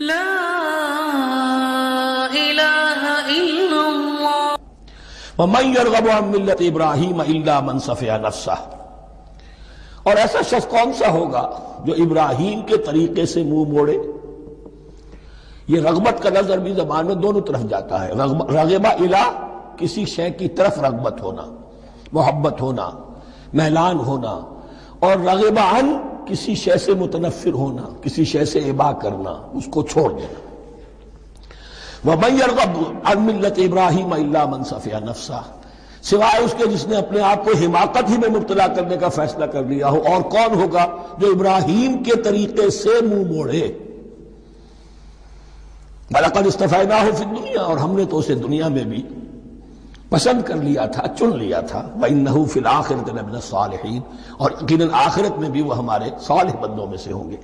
لا الہ الا اللہ وَمَن يَرْغَبُ عَن مِّلَّةِ إِبْرَاهِيمَ إِلَّا مَن سَفِهَ نَفْسَهُ، اور ایسا شخص کون سا ہوگا جو ابراہیم کے طریقے سے منہ موڑے۔ یہ رغبت کا لفظ عربی زبان میں دونوں طرف جاتا ہے، رغبہ الہ کسی شے کی طرف رغبت ہونا، محبت ہونا، میلان ہونا، اور رغبہ عن کسی شے سے متنفر ہونا، کسی شے سے ابا کرنا، اس کو چھوڑ دینا۔ وَمَن يَرْغَبُ عَن مِّلَّةِ إِبْرَاهِيمَ إِلَّا مَن سَفِهَ نَفْسَهُ، سوائے اس کے جس نے اپنے آپ کو حماقت ہی میں مبتلا کرنے کا فیصلہ کر لیا ہو۔ اور کون ہوگا جو ابراہیم کے طریقے سے منہ موڑے۔ وَلَقَدِ اصْطَفَيْنَاهُ فِي الدُّنْيَا، اور ہم نے تو اسے دنیا میں بھی پسند کر لیا تھا، چن لیا تھا۔ وَإِنَّهُ فِي الْآخِرَةِ لَمِنَ الصَّالِحِينَ، اور یقیناً آخرت میں بھی وہ ہمارے صالح بندوں میں سے ہوں گے۔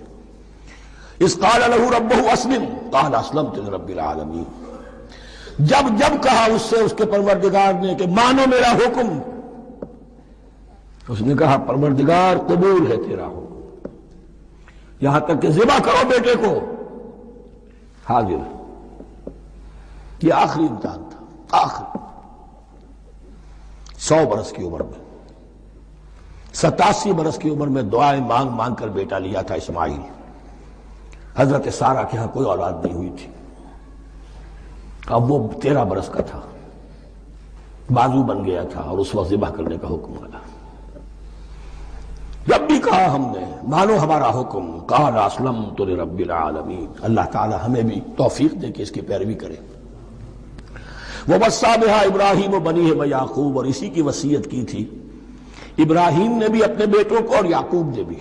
اذ قال له ربه اسلم قال اسلمت لرب العالمین، جب کہا اس سے اس کے پروردگار نے کہ مانو میرا حکم، اس نے کہا پروردگار قبول ہے تیرا حکم، یہاں تک کہ ذبح کرو بیٹے کو، حاضر۔ یہ آخری امتحان تھا، آخری 100 برس کی عمر میں، 87 برس کی عمر میں دعائیں مانگ مانگ کر بیٹا لیا تھا اسماعیل۔ حضرت سارہ کے ہاں کوئی اولاد نہیں ہوئی تھی، اب وہ 13 برس کا تھا، بازو بن گیا تھا، اور اس وقت ذبح کرنے کا حکم آیا۔ جب بھی کہا ہم نے مانو ہمارا حکم، قال اسلمت لرب العالمین، اللہ تعالی ہمیں بھی توفیق دے کہ اس کی پیروی کریں۔ وَوَصَّىٰ بِهَا إِبْرَاهِيمُ بَنِيهِ وَيَعْقُوبُ، اور اسی کی وصیت کی تھی ابراہیم نے بھی اپنے بیٹوں کو اور یعقوب نے بھی۔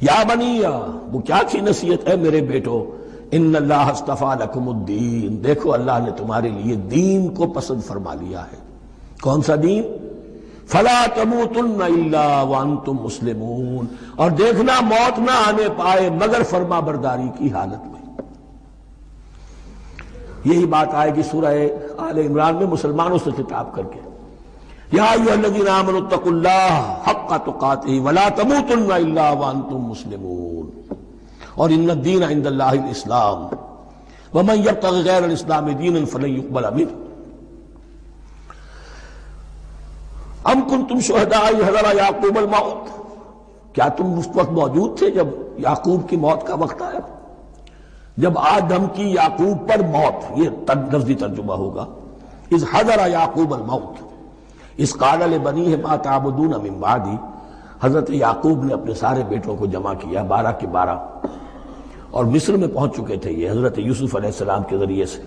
یا بنی، وہ کیا تھی نصیحت؟ ہے میرے بیٹو، ان اللہ اصطفیٰ لکم الدین، دیکھو اللہ نے تمہارے لیے دین کو پسند فرما لیا ہے۔ کون سا دین؟ فلا تموتن الا وانتم مسلمون، اور دیکھنا موت نہ آنے پائے مگر فرما برداری کی حالت میں۔ یہی بات آئے گی سورہ آل عمران میں مسلمانوں سے خطاب کر کے، یا ایھا الذین آمنوا اتقوا اللہ حق تقاتہ ولا تموتن الا وانتم مسلمون، اور ان الدین عند اللہ الاسلام ومن یبتغ غیر الاسلام دینا فلن یقبل منہ۔ ام کنتم شہداء اذ حضر یعقوب الموت، کیا تم اس وقت موجود تھے جب یعقوب کی موت کا وقت آیا؟ جب آدم کی یعقوب پر موت، یہ لفظی ترجمہ ہوگا، اذ حضر یعقوب الموت اذ قال لبنیہ ما تعبدون من بعدی، حضرت یعقوب نے اپنے سارے بیٹوں کو جمع کیا، 12 کے 12، اور مصر میں پہنچ چکے تھے یہ حضرت یوسف علیہ السلام کے ذریعے سے،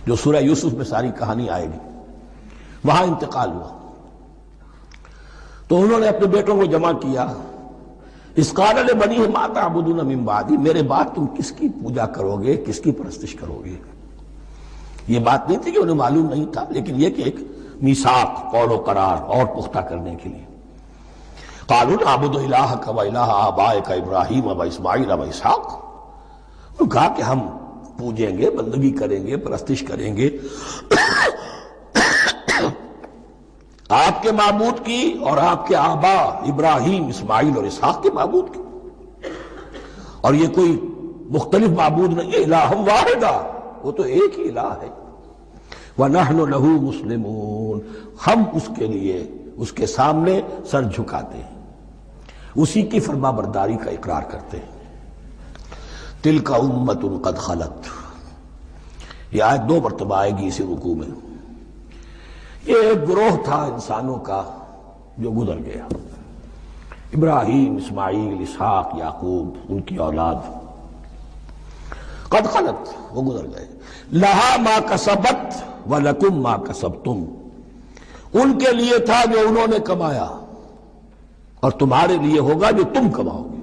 جو سورہ یوسف میں ساری کہانی آئے گی، وہاں انتقال ہوا۔ تو انہوں نے اپنے بیٹوں کو جمع کیا، اذ قال لبنیہ ما تعبدون من بعدی، میرے بعد تم کس کی پوجا کرو گے، کس کی پرستش کرو گے؟ یہ بات نہیں تھی کہ انہیں معلوم نہیں تھا، لیکن یہ کہ ایک میثاق، قول و قرار اور پختہ کرنے کے لیے۔ قالوا نعبد الہک و الہ آبائک ابراہیم و اسماعیل و اسحاق، انہوں نے کہا کہ ہم پوجیں گے، بندگی کریں گے، پرستش کریں گے آپ کے معبود کی اور آپ کے آبا ابراہیم، اسماعیل اور اسحاق کے معبود کی، اور یہ کوئی مختلف معبود نہیں ہے، الہ واحد، وہ تو ایک ہی الہ ہے۔ وَنَحْنُ لَهُ مُسْلِمُونَ، ہم اس کے لیے اس کے سامنے سر جھکاتے ہیں، اسی کی فرما برداری کا اقرار کرتے ہیں۔ تِلْكَ أُمَّةٌ قَدْ خَلَتْ، یہ آیت 2 مرتبہ آئے گی اسی رکوع میں۔ یہ ایک گروہ تھا انسانوں کا جو گزر گیا، ابراہیم، اسماعیل، اسحاق، یعقوب، ان کی اولاد، قد خلت، وہ گزر گئے۔ لہا ما کسبت ولکم ما کسبتم، ان کے لیے تھا جو انہوں نے کمایا، اور تمہارے لیے ہوگا جو تم کماؤ گے۔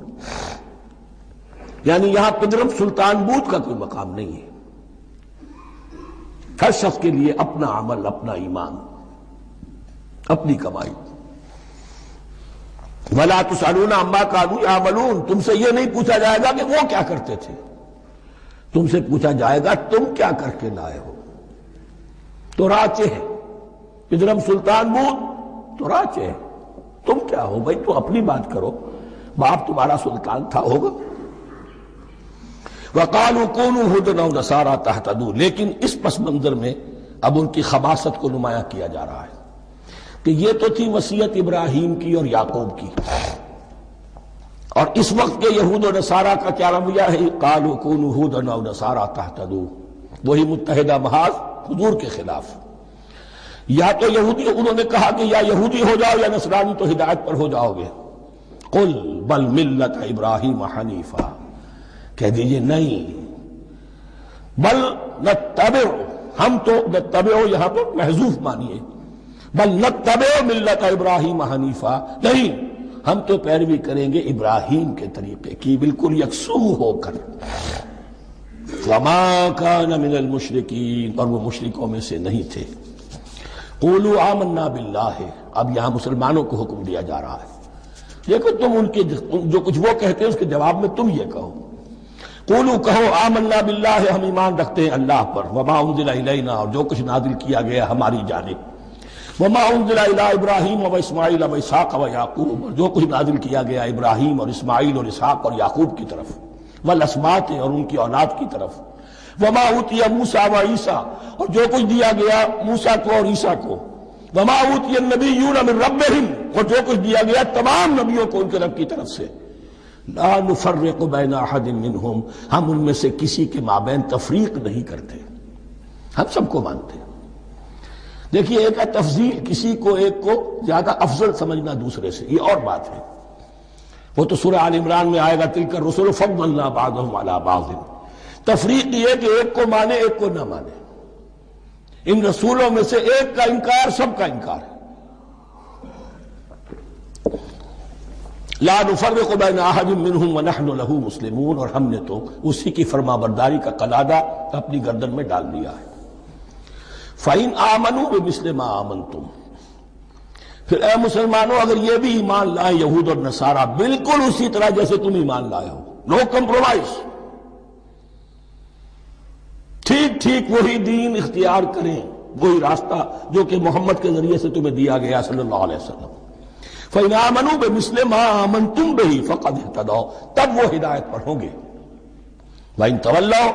یعنی یہاں پدرم سلطان بود کا کوئی مقام نہیں ہے، ہر شخص کے لیے اپنا عمل، اپنا ایمان، اپنی کمائی۔ وَلَا تُسْأَلُونَ عَمَّا كَانُوا يَعْمَلُونَ، تم سے یہ نہیں پوچھا جائے گا کہ وہ کیا کرتے تھے، تم سے پوچھا جائے گا تم کیا کر کے لائے ہو۔ تو راچے ہے پدرم سلطان بود، تو راچے ہے، تم کیا ہو بھائی؟ تو اپنی بات کرو، باپ تمہارا سلطان تھا، ہوگا۔ وقالوا كونوا هودا أو نصارى تهتدوا، لیکن اس پس منظر میں اب ان کی خباثت کو نمایاں کیا جا رہا ہے کہ یہ تو تھی وصیت ابراہیم کی اور یعقوب کی، اور اس وقت کے یہود و نصارہ کا کیا رویہ ہے؟ قالوا كونوا هودا أو نصارى تهتدوا، وہی متحدہ محاذ حضور کے خلاف۔ یا تو یہودی انہوں نے کہا کہ یا یہودی ہو جاؤ یا نصرانی تو ہدایت پر ہو جاؤ گے۔ قل بل ملت ابراہیم حنیفا، کہہ دیجئے نہیں، بل نتبع، ہم تو نتبع یہاں پر محذوف مانیے، بل نتبع ملت ابراہیم حنیفا، نہیں ہم تو پیروی کریں گے ابراہیم کے طریقے کی بالکل یکسو ہو کر۔ وما کان من المشرکین، اور وہ مشرکوں میں سے نہیں تھے۔ قولوا آمنا باللہ، اب یہاں مسلمانوں کو حکم دیا جا رہا ہے، دیکھو تم ان کے جو کچھ وہ کہتے ہیں اس کے جواب میں تم یہ کہو، قولوا کہو آمنا باللہ، ہم ایمان رکھتے ہیں اللہ پر، وما انزل الینا، اور جو کچھ نازل کیا گیا ہماری جانب، وما انزل الی ابراہیم و اسماعیل و اسحاق و یعقوب، اور جو کچھ نازل کیا گیا ابراہیم اور اسماعیل اور اسحاق اور یعقوب کی طرف، والاسباط، اور ان کی اولاد کی طرف، وما اوتی موسیٰ و عیسیٰ، اور جو کچھ دیا گیا موسیٰ کو اور عیسیٰ کو، وما اوتی النبیون من ربہم، اور جو کچھ دیا گیا تمام نبیوں کو ان کے رب کی طرف سے، لا نفرق بین احد منہم، ہم ان میں سے کسی کے مابین تفریق نہیں کرتے، ہم سب کو مانتے ہیں۔ دیکھیے ایک ہے تفضیل، کسی کو ایک کو زیادہ افضل سمجھنا دوسرے سے، یہ اور بات ہے، وہ تو سورہ آل عمران میں آئے گا تلک الرسل فضلنا بعضهم علی بعض۔ تفریق یہ کہ ایک کو مانے ایک کو نہ مانے، ان رسولوں میں سے ایک کا انکار سب کا انکار ہے۔ لا نفرق بین احد منہم ونحن له مسلمون، اور ہم نے تو اسی کی فرما برداری کا قلادہ اپنی گردن میں ڈال دیا ہے۔ فَإِنْ آمَنُوا بِمِثْلِ مَا آمَنْتُمْ، پھر اے مسلمانوں اگر یہ بھی ایمان لائیں یہود اور نصارہ بالکل اسی طرح جیسے تم ایمان لائے ہو، نو کمپرومائز، ٹھیک ٹھیک وہی دین اختیار کریں، وہی راستہ جو کہ محمد کے ذریعے سے تمہیں دیا گیا صلی اللہ علیہ وسلم۔ فَإِنْ آمَنُوا بِمِثْلِ مَا آمَنْتُمْ بِهِ فَقَدْ اهْتَدَوْا، تب وہ ہدایت پر ہوں گے۔ وَإِنْ تَوَلَّوْا،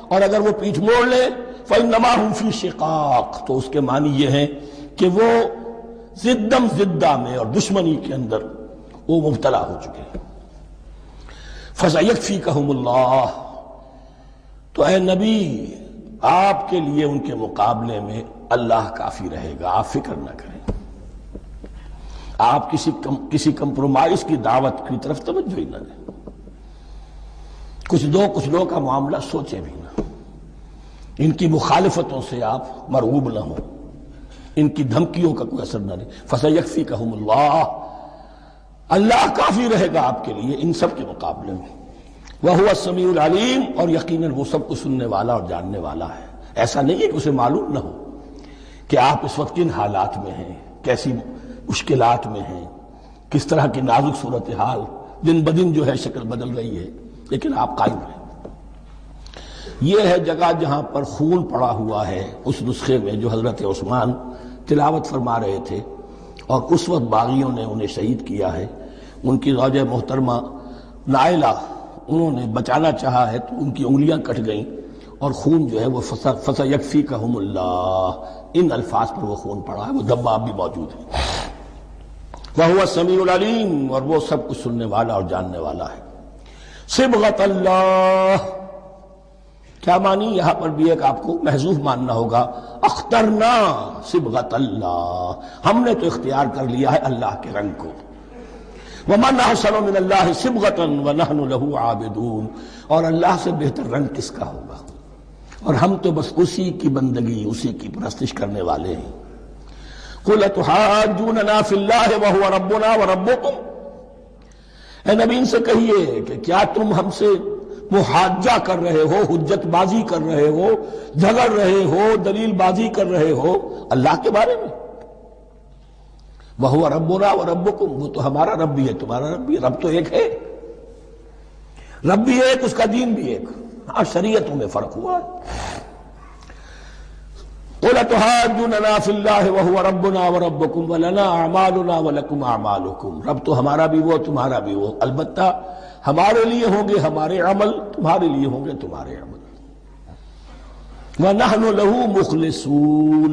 اور اگر وہ پیٹھ موڑ لے، فَإِنَّمَا هُمْ فِي شِقَاقٍ، تو اس کے معنی یہ ہے کہ وہ زدم زدہ میں اور دشمنی کے اندر وہ مبتلا ہو چکے ہیں۔ فَسَيَكْفِيكَهُمُ اللَّهُ، تو اے نبی آپ کے لیے ان کے مقابلے میں اللہ کافی رہے گا، آپ فکر نہ کریں، آپ کسی کمپرومائز کی دعوت کی طرف توجہ ہی نہ دیں، کچھ دو کا معاملہ سوچیں بھی نہ، ان کی مخالفتوں سے آپ مرعوب نہ ہوں، ان کی دھمکیوں کا کوئی اثر نہ دیں۔ فَسَيَكْفِيكَهُمُ اللَّهُ، اللہ کافی رہے گا آپ کے لیے ان سب کے مقابلے میں۔ وَهُوَ السَّمِيعُ الْعَلِيمُ، اور یقیناً وہ سب کو سننے والا اور جاننے والا ہے۔ ایسا نہیں ہے کہ اسے معلوم نہ ہو کہ آپ اس وقت کن حالات میں ہیں، کیسی مشکلات میں ہیں، کس طرح کی نازک صورتحال دن بدن جو ہے شکل بدل رہی ہے، لیکن آپ قائم رہیں۔ یہ ہے جگہ جہاں پر خون پڑا ہوا ہے، اس نسخے میں جو حضرت عثمان تلاوت فرما رہے تھے، اور اس وقت باغیوں نے انہیں شہید کیا ہے۔ ان کی زوجہ محترمہ نائلہ، انہوں نے بچانا چاہا ہے تو ان کی انگلیاں کٹ گئیں، اور خون جو ہے وہ فَسَيَكْفِيكَهُمُ اللَّهُ، ان الفاظ پر وہ خون پڑا ہے، وہ دباب بھی موجود ہے۔ وَهُوَ السَّمِيعُ الْعَلِيمُ، اور وہ سب کچھ سننے والا اور جاننے والا ہے۔ صبغۃ اللہ، کیا معنی؟ یہاں پر بھی ایک آپ کو محذوف ماننا ہوگا، اخترنا صبغۃ اللہ، ہم نے تو اختیار کر لیا ہے اللہ کے رنگ کو۔ وَمَنْ أَحْسَنُ مِنَ اللَّهِ صِبْغَةً وَنَحْنُ لَهُ عَابِدُونَ، اور اللہ سے بہتر رنگ کس کا ہوگا، اور ہم تو بس اسی کی بندگی، اسی کی پرستش کرنے والے ہیں۔ قُلْ أَتُحَاجُّونَنَا فِي اللَّهِ وَهُوَ رَبُّنَا وَرَبُّكُمْ، اے نبی ان سے کہیے کہ کیا تم ہم سے محاجہ کر رہے ہو، حجت بازی کر رہے ہو، جھگڑ رہے ہو، دلیل بازی کر رہے ہو اللہ کے بارے میں؟ وَهُوَ رَبُّنَا وَرَبُّكُمْ، وہ تو ہمارا رب بھی ہے تمہارا رب بھی ہے، رب تو ایک ہے، رب بھی ایک، اس کا دین بھی ایک، ہاں شریعتوں میں فرق ہوا ہے۔ قُلْ أَتُحَاجُّونَنَا فِي اللَّهِ وَهُوَ رَبُّنَا وَرَبُّكُمْ وَلَنَا أَعْمَالُنَا وَلَكُمْ أَعْمَالُكُمْ، رب تو ہمارا بھی وہ تمہارا بھی وہ، البتہ ہمارے لیے ہوں گے ہمارے عمل، تمہارے لیے ہوں گے تمہارے عمل۔ وَنَحْنُ لَهُ مُخْلِصُونَ،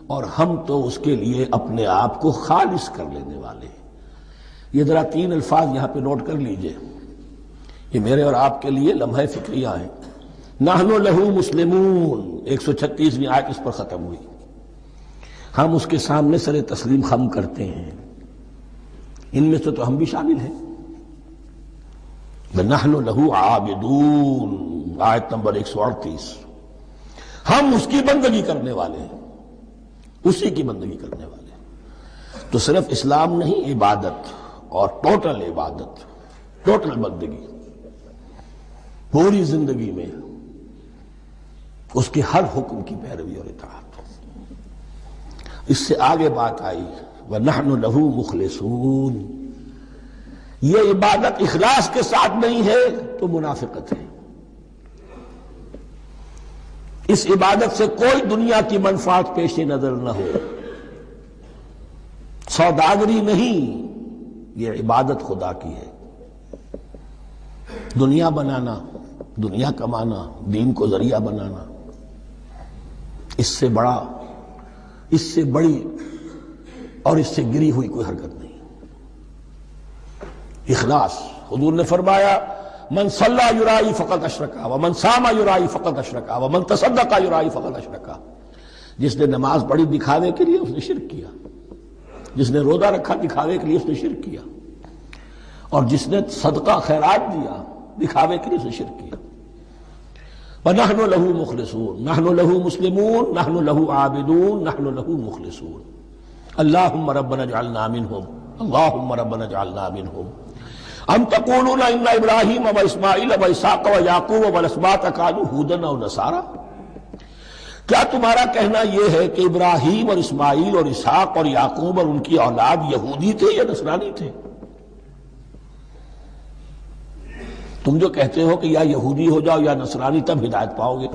اور ہم تو اس کے لیے اپنے آپ کو خالص کر لینے والے ہیں۔ یہ ذرا 3 الفاظ یہاں پہ نوٹ کر لیجئے، یہ میرے اور آپ کے لیے لمحہ فکریہ ہیں۔ نحن لہ مسلمون، 136ویں آیت اس پر ختم ہوئی۔ ہم اس کے سامنے سر تسلیم خم کرتے ہیں، ان میں سے تو ہم بھی شامل ہیں۔ نحن لہ عابدون، آیت نمبر 138، ہم اس کی بندگی کرنے والے ہیں، اسی کی بندگی کرنے والے ہیں۔ تو صرف اسلام نہیں، عبادت اور ٹوٹل عبادت، ٹوٹل بندگی، پوری زندگی میں اس کے ہر حکم کی پیروی اور اطاعت۔ اس سے آگے بات آئی وَنَحْنُ لَهُ مُخْلِصُونَ، یہ عبادت اخلاص کے ساتھ نہیں ہے تو منافقت ہے۔ اس عبادت سے کوئی دنیا کی منفعت پیش نظر نہ ہو، سوداگری نہیں، یہ عبادت خدا کی ہے۔ دنیا بنانا، دنیا کمانا، دین کو ذریعہ بنانا، اس سے بڑی اور اس سے گری ہوئی کوئی حرکت نہیں۔ اخلاص، حضور نے فرمایا من صلی یرائی فقط اشرکا ومن صام یرائی فقط اشرکا ومن تصدق یرائی فقط اشرکا، جس نے نماز پڑھی دکھاوے کے لیے اس نے شرک کیا، جس نے روزہ رکھا دکھاوے کے لیے اس نے شرک کیا، اور جس نے صدقہ خیرات دیا دکھاوے کے لیے اس نے شرک کیا۔ وَنَحْنُ لَهُ مُخْلِصُونَ، نَحْنُ لَهُ مُسْلِمُونَ، نَحْنُ لَهُ عَابِدُونَ، نَحْنُ لَهُ مُخْلِصُونَ۔ اللهم ربنا اجعلنا منهم، اللهم ربنا اجعلنا منهم۔ ام تقولون ان ابراہیم واسماعیل واسحاق ویعقوب والاسباط كانوا هودا او نصارا، کیا تمہارا کہنا یہ ہے کہ ابراہیم اور اسماعیل اور اسحاق اور یعقوب اور ان کی اولاد یہودی تھے یا نصرانی تھے؟ تم جو کہتے ہو کہ یا یہودی ہو جاؤ یا نصرانی تب ہدایت پاؤ گے،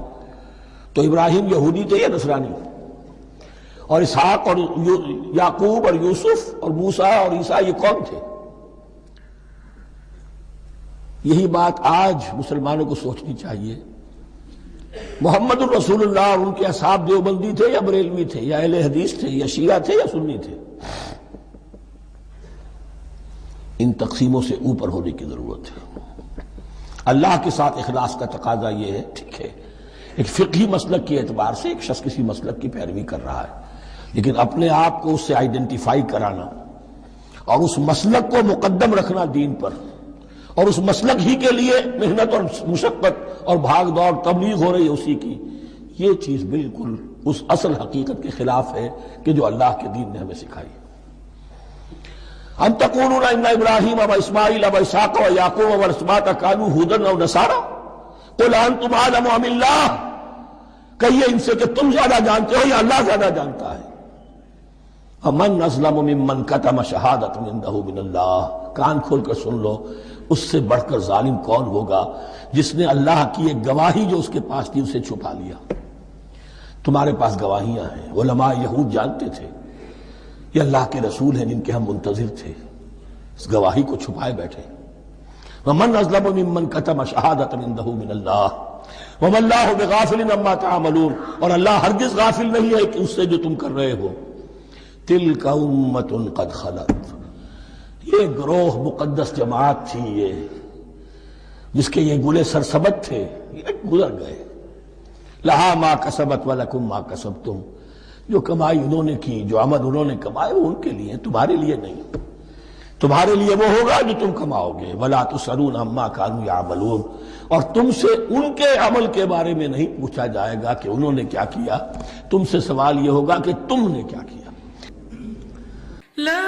تو ابراہیم یہودی تھے یا نصرانی؟ اور اسحاق اور یعقوب اور یوسف اور موسیٰ اور عیسیٰ یہ کون تھے؟ یہی بات آج مسلمانوں کو سوچنی چاہیے۔ محمد الرسول اللہ اور ان کے اصحاب دیوبندی تھے یا بریلوی تھے یا اہل حدیث تھے یا شیعہ تھے یا سنی تھے؟ ان تقسیموں سے اوپر ہونے کی ضرورت ہے۔ اللہ کے ساتھ اخلاص کا تقاضا یہ ہے، ٹھیک ہے ایک فقہی مسلک کے اعتبار سے ایک شخص کسی مسلک کی پیروی کر رہا ہے، لیکن اپنے آپ کو اس سے آئیڈینٹیفائی کرانا اور اس مسلک کو مقدم رکھنا دین پر، اور اس مسلک ہی کے لیے محنت اور مشقت اور بھاگ دوڑ تبلیغ ہو رہی ہے اسی کی، یہ چیز بالکل اس اصل حقیقت کے خلاف ہے کہ جو اللہ کے دین نے ہمیں سکھائی ہے۔ ام تقولون ان ابراہیم واسماعیل واسحاق ویعقوب والاسباط كانوا هودا او نصارا قل انتم اعلم ام اللہ، کہیے ان سے کہ تم زیادہ جانتے ہو یا اللہ زیادہ جانتا ہے۔ ومن اظلم ممن كتم شہادۃ عنده من اللہ، کان کھول کر سن لو، اس سے بڑھ کر ظالم کون ہوگا جس نے اللہ کی ایک گواہی جو اس کے پاس تھی اسے چھپا لیا۔ تمہارے پاس گواہیاں ہیں، علماء یہود جانتے تھے یہ اللہ کے رسول ہیں جن کے ہم منتظر تھے، اس گواہی کو چھپائے بیٹھے۔ ومن اظلم ممن كتم شہادۃ عنده من اللہ وما اللہ بغافل عما تعملون، اور اللہ ہرگز غافل نہیں ہے کہ اس سے جو تم کر رہے ہو۔ تلک امۃ قد خلت، یہ گروہ مقدس جماعت تھی یہ جس کے یہ گلے سرسبت تھے، یہ گزر گئے۔ لہا ما کسبت ولکم ما کسبتم، جو کمائی انہوں نے کی، جو عمل انہوں نے کمائے وہ ان کے لیے، تمہارے لیے نہیں۔ تمہارے لیے وہ ہوگا جو تم کماؤ گے۔ ولا تسألون عما كانوا يعملون، اور تم سے ان کے عمل کے بارے میں نہیں پوچھا جائے گا کہ انہوں نے کیا کیا، تم سے سوال یہ ہوگا کہ تم نے کیا کیا۔ لا